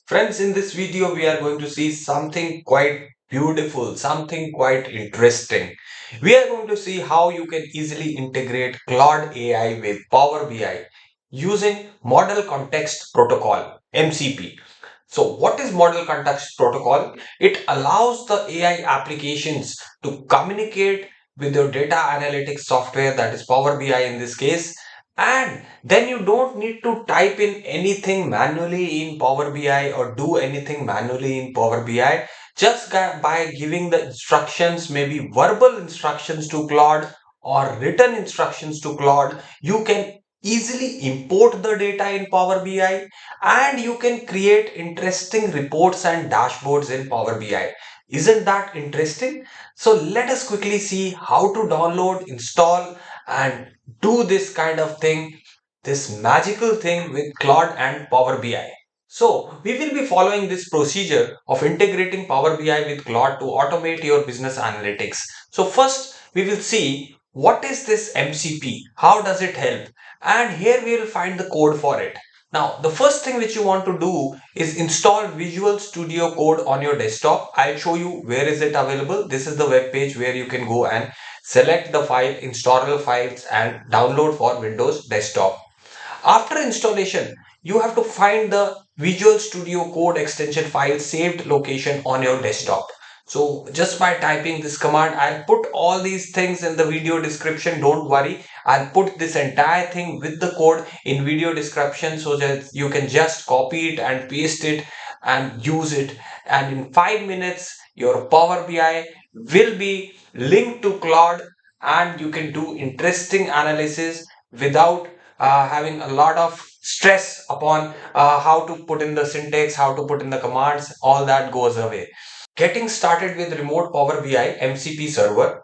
Friends, in this video, we are going to see something quite beautiful, something quite interesting. We are going to see how you can easily integrate Claude AI with Power BI using Model Context Protocol, MCP. So what is Model Context Protocol? It allows the AI applications to communicate with your data analytics software, that is Power BI in this case, and then you don't need to type in anything manually in Power BI or do anything manually in Power BI. Just by giving the instructions, maybe verbal instructions to Claude or written instructions to Claude, you can easily import the data in Power BI and you can create interesting reports and dashboards in Power BI. Isn't that interesting? So let us quickly see how to download, install, and do this kind of thing, this magical thing with Claude and Power BI. So we will be following this procedure of integrating Power BI with Claude to automate your business analytics. So first we will see what is this MCP, how does it help, and here we will find the code for it. Now the first thing which you want to do is install Visual Studio Code on your desktop. I'll show you where is it available. This is the web page where you can go and select the file, install the files and download for Windows desktop. After installation, you have to find the Visual Studio Code extension file saved location on your desktop. So just by typing this command, I'll put all these things in the video description. Don't worry. I'll put this entire thing with the code in video description so that you can just copy it and paste it and use it. And in 5 minutes, your Power BI will be linked to Claude and you can do interesting analysis without having a lot of stress upon how to put in the syntax, how to put in the commands, all that goes away. Getting started with remote Power BI MCP server.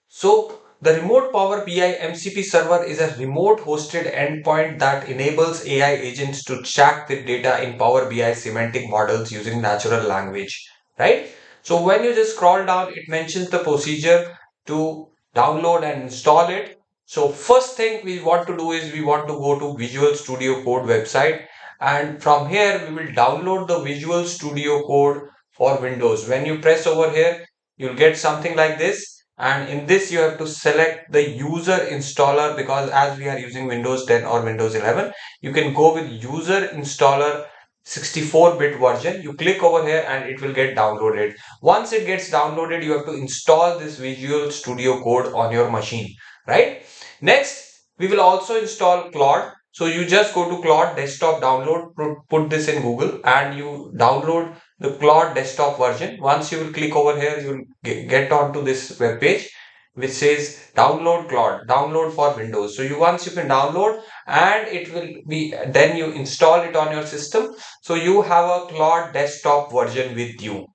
So the remote Power BI MCP server is a remote hosted endpoint that enables AI agents to track the data in Power BI semantic models using natural language, right? So when you just scroll down, it mentions the procedure to download and install it. So first thing we want to do is we want to go to Visual Studio Code website, and from here we will download the Visual Studio Code for Windows. When you press over here, you'll get something like this, and in this you have to select the user installer, because as we are using Windows 10 or Windows 11, you can go with user installer 64-bit version. You click over here and it will get downloaded. Once it gets downloaded, you have to install this Visual Studio Code on your machine, right? Next, we will also install Claude. So you just go to Claude desktop download, put this in Google and you download the Claude desktop version. Once you will click over here, you will get onto this web page which says download Claude, download for Windows. So once you can download and it will be, then you install it on your system. So you have a Claude desktop version with you.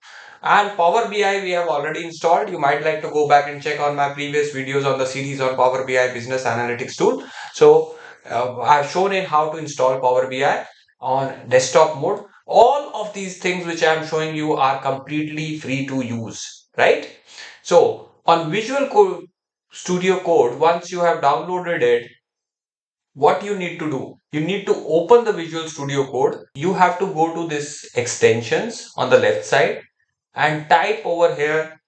And Power BI we have already installed. You might like to go back and check on my previous videos on the series on Power BI business analytics tool. So I've shown in how to install Power BI on desktop mode. All of these things which I am showing you are completely free to use, right? So on Studio Code, once you have downloaded it, what you need to do, you need to open the Visual Studio Code. You have to go to this extensions on the left side and type over here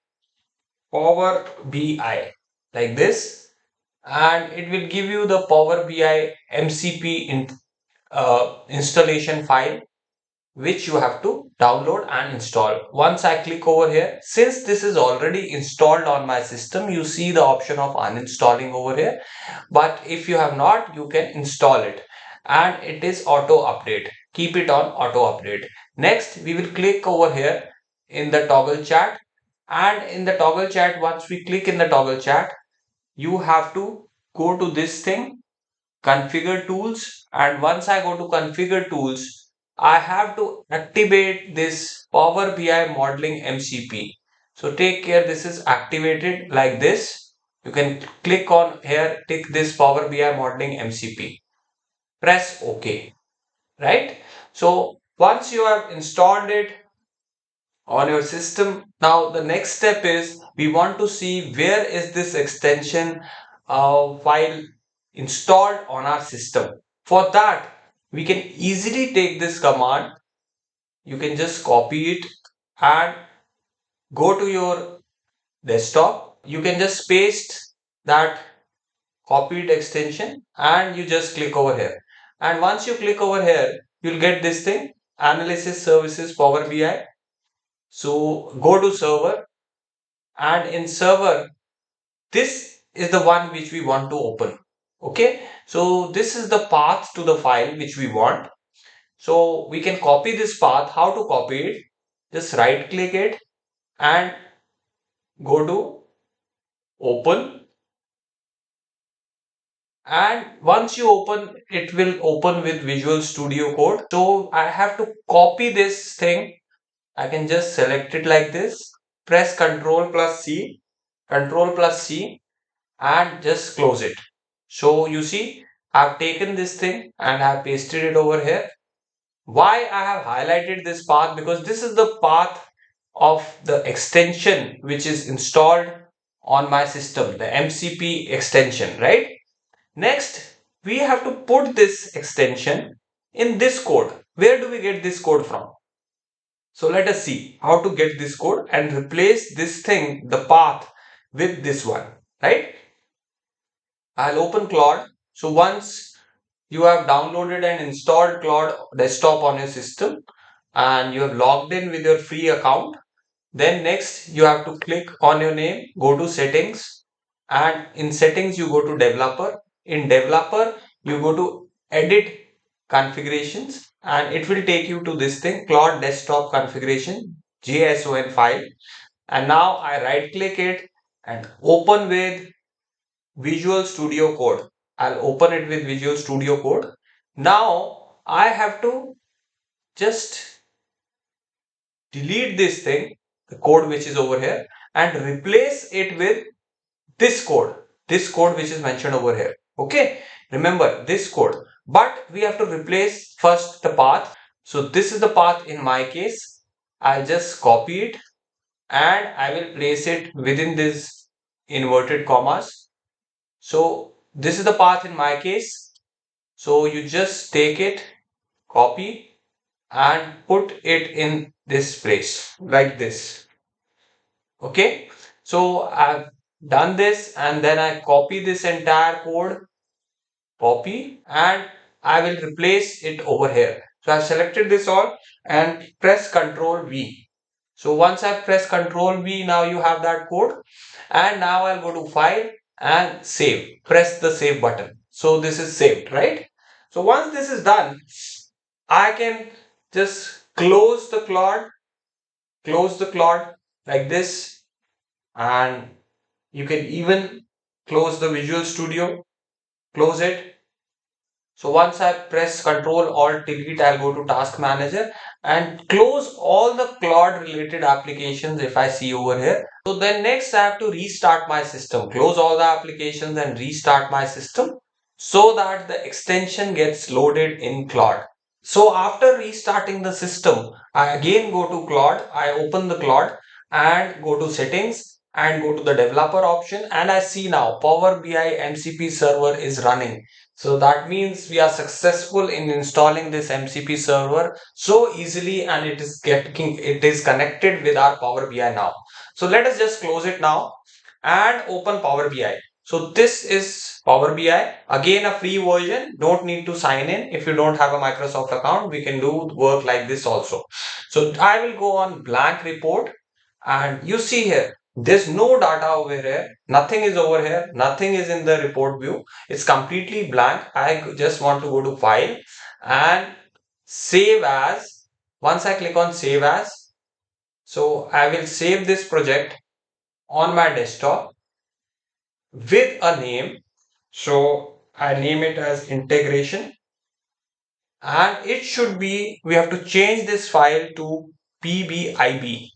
Power BI like this, and it will give you the Power BI MCP installation file which you have to download and install. Once I click over here, since this is already installed on my system, you see the option of uninstalling over here. But if you have not, you can install it and it is auto update. Keep it on auto update. Next, we will click over here in the toggle chat, and in the toggle chat, once we click in the toggle chat, you have to go to this thing, configure tools, and once I go to configure tools, I have to activate this Power BI modeling MCP. So take care, this is activated like this. You can click on here, tick this Power BI modeling MCP, press OK, right? So once you have installed it on your system, now the next step is we want to see where is this extension file installed on our system. For that, we can easily take this command you can just copy it and go to your desktop. You can just paste that copied extension and you just click over here. And once you click over here, you'll get this thing, analysis services Power BI. So go to server, and in server, this is the one which we want to open. Okay, so this is the path to the file which we want. So we can copy this path. How to copy it? Just right click it and go to open. And once you open, it will open with Visual Studio Code. So I have to copy this thing. I can just select it like this, press Control plus C, and just close it. So you see, I've taken this thing and I've pasted it over here. Why I have highlighted this path? Because this is the path of the extension which is installed on my system, the MCP extension, right? Next, we have to put this extension in this code. Where do we get this code from? So let us see how to get this code and replace this thing, the path, with this one, right? I'll open Claude. So once you have downloaded and installed Claude desktop on your system and you have logged in with your free account, then next you have to click on your name, go to settings, and in settings you go to developer. In developer, you go to edit configurations and it will take you to this thing, Claude desktop configuration, JSON file. And now I right click it and open with Visual Studio Code. I'll open it with Visual Studio Code. Now I have to just delete this thing, the code which is over here, and replace it with this code which is mentioned over here. Okay, remember this code, but we have to replace first the path. So this is the path in my case. I'll just copy it and I will place it within this inverted commas. So this is the path in my case. So you just take it, copy, and put it in this place like this. Okay, so I've done this and then I copy this entire code, copy, and I will replace it over here. So I've selected this all and press Ctrl V. So once I press Ctrl V, now you have that code, and now I'll go to file and save. Press the save button. So this is saved, right? So once this is done, I can just close the Claude like this, and you can even close the Visual Studio, close it. So once I press Ctrl Alt Delete, I'll go to Task Manager and close all the Claude related applications if I see over here. So then next I have to restart my system, close all the applications and restart my system so that the extension gets loaded in Claude. So after restarting the system, I again go to Claude, I open the Claude and go to settings and go to the developer option, and I see now Power BI MCP server is running. So that means we are successful in installing this MCP server so easily, and it is connected with our Power BI now. So let us just close it now and open Power BI. So this is Power BI, again a free version, don't need to sign in. If you don't have a Microsoft account, we can do work like this also. So I will go on blank report, and you see here, there's no data over here, nothing is over here, nothing is in the report view, it's completely blank. I just want to go to file and save as. Once I click on save as, so I will save this project on my desktop with a name. So I name it as integration, and it should be, we have to change this file to PBIB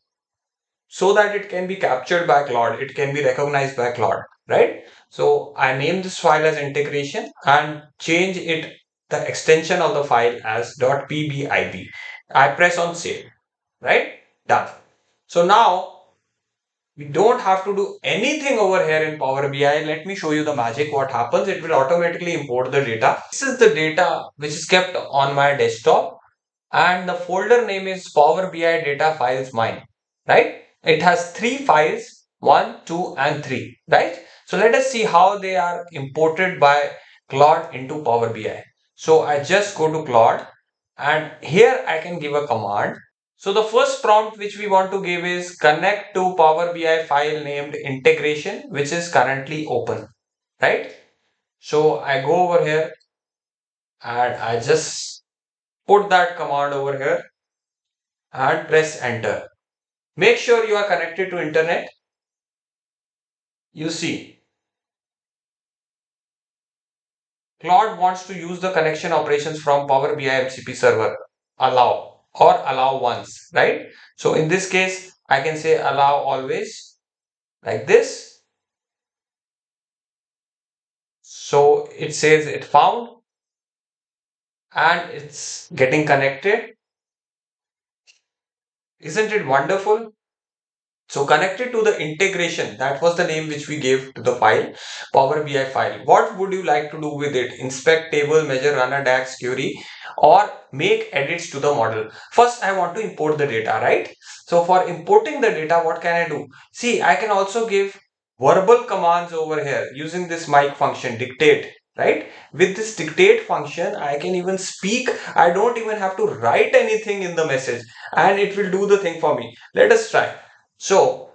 so that it can be captured by Claude, it can be recognized by Claude, right? So I name this file as integration and change it, the extension of the file as .pbib. I press on save, right? Done. So now we don't have to do anything over here in Power BI. Let me show you the magic. What happens? It will automatically import the data. This is the data which is kept on my desktop, and the folder name is Power BI data files mine, right? It has three files, 1, 2 and 3, right? So let us see how they are imported by Claude into Power BI. So I just go to Claude and here I can give a command. So the first prompt which we want to give is connect to Power BI file named integration, which is currently open, right? So I go over here and I just put that command over here and press enter. Make sure you are connected to internet. You see, Claude wants to use the connection operations from Power BI MCP server. Allow or allow once, right? So in this case, I can say allow always like this. So it says it found and it's getting connected. Isn't it wonderful? So connected to the integration, that was the name which we gave to the file, Power BI file. What would you like to do with it? Inspect table, measure, run a DAX query, or make edits to the model. First, I want to import the data, right? So for importing the data, what can I do? See, I can also give verbal commands over here using this mic function, dictate, right? With this dictate function, I can even speak. I don't even have to write anything in the message and it will do the thing for me. Let us try. So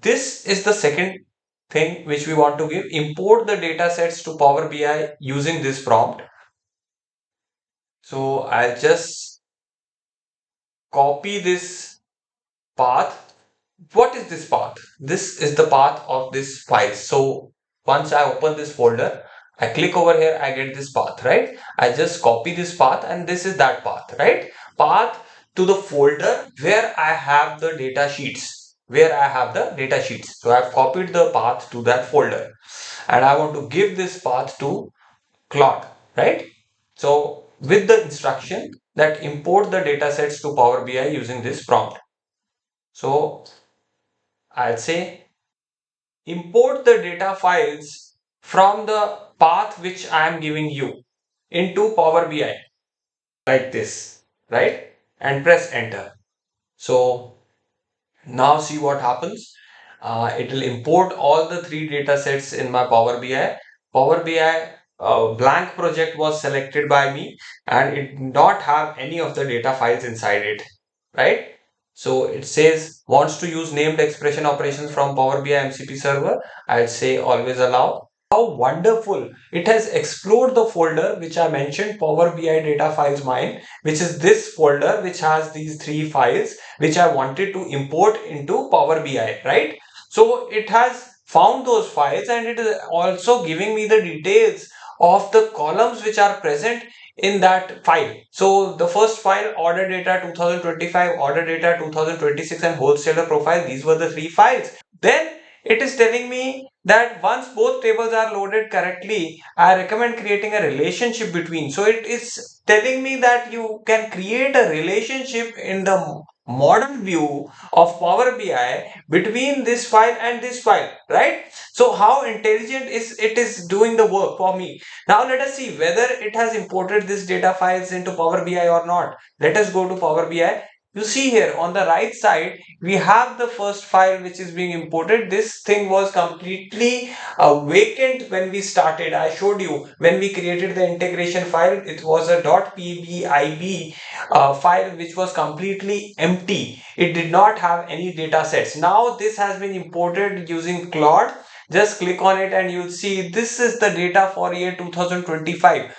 this is the second thing which we want to give. Import the data sets to Power BI using this prompt. So I'll just copy this path. What is this path? This is the path of this file. So once I open this folder, I click over here, I get this path, right? I just copy this path and this is that path, right? Path to the folder where I have the data sheets, So I've copied the path to that folder and I want to give this path to Claude, right? So with the instruction that import the data sets to Power BI using this prompt. So I'll say import the data files from the path which I am giving you into Power BI like this, right? And press enter. So now see what happens. It will import all the three data sets in my Power BI. Power BI blank project was selected by me and it did not have any of the data files inside it, right? So it says wants to use named expression operations from Power BI MCP server. I'd say always allow. How wonderful! It has explored the folder which I mentioned, Power BI data files mine, which is this folder which has these three files which I wanted to import into Power BI, right? So it has found those files and it is also giving me the details of the columns which are present in that file. So the first file, order data 2025, order data 2026 and wholesaler profile, these were the three files. Then it is telling me that once both tables are loaded correctly, I recommend creating a relationship between. So it is telling me that you can create a relationship in the model view of Power BI between this file and this file, right? So how intelligent is it is doing the work for me. Now let us see whether it has imported this data files into Power BI or not. Let us go to Power BI. You see here on the right side, we have the first file which is being imported. This thing was completely vacant when we started. I showed you when we created the integration file, it was a .pbib file which was completely empty. It did not have any data sets. Now this has been imported using Claude. Just click on it and you'll see this is the data for year 2025.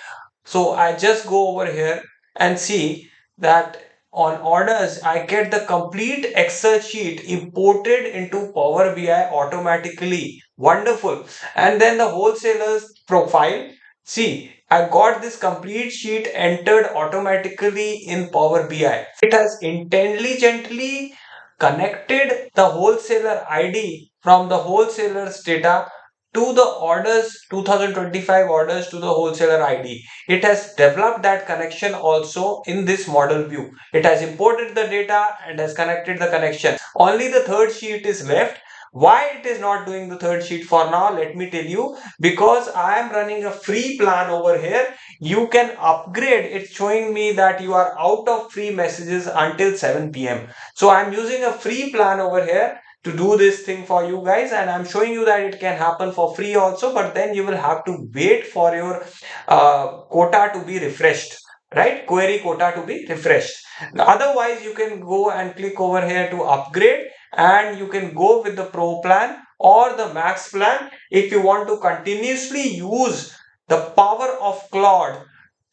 So I just go over here and see that on orders, I get the complete Excel sheet imported into Power BI automatically. Wonderful. And then the wholesaler's profile. See, I got this complete sheet entered automatically in Power BI. It has intelligently connected the wholesaler ID from the wholesaler's data to the orders 2025 orders to the wholesaler ID. It has developed that connection also in this model view. It has imported the data and has connected the connection. Only the third sheet is left. Why it is not doing the third sheet for now? Let me tell you. Because I am running a free plan over here. you can upgrade. It's showing me that you are out of free messages until 7 p.m. So I'm using a free plan over here to do this thing for you guys, and I'm showing you that it can happen for free also, but then you will have to wait for your quota to be refreshed, right? Query quota to be refreshed. Otherwise, you can go and click over here to upgrade, and you can go with the pro plan or the max plan if you want to continuously use the power of Claude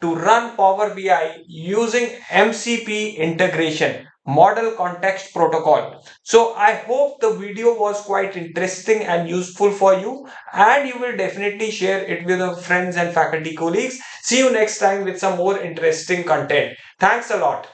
to run Power BI using MCP integration, model context protocol. So I hope the video was quite interesting and useful for you, and you will definitely share it with your friends and faculty colleagues. See you next time with some more interesting content. Thanks a lot.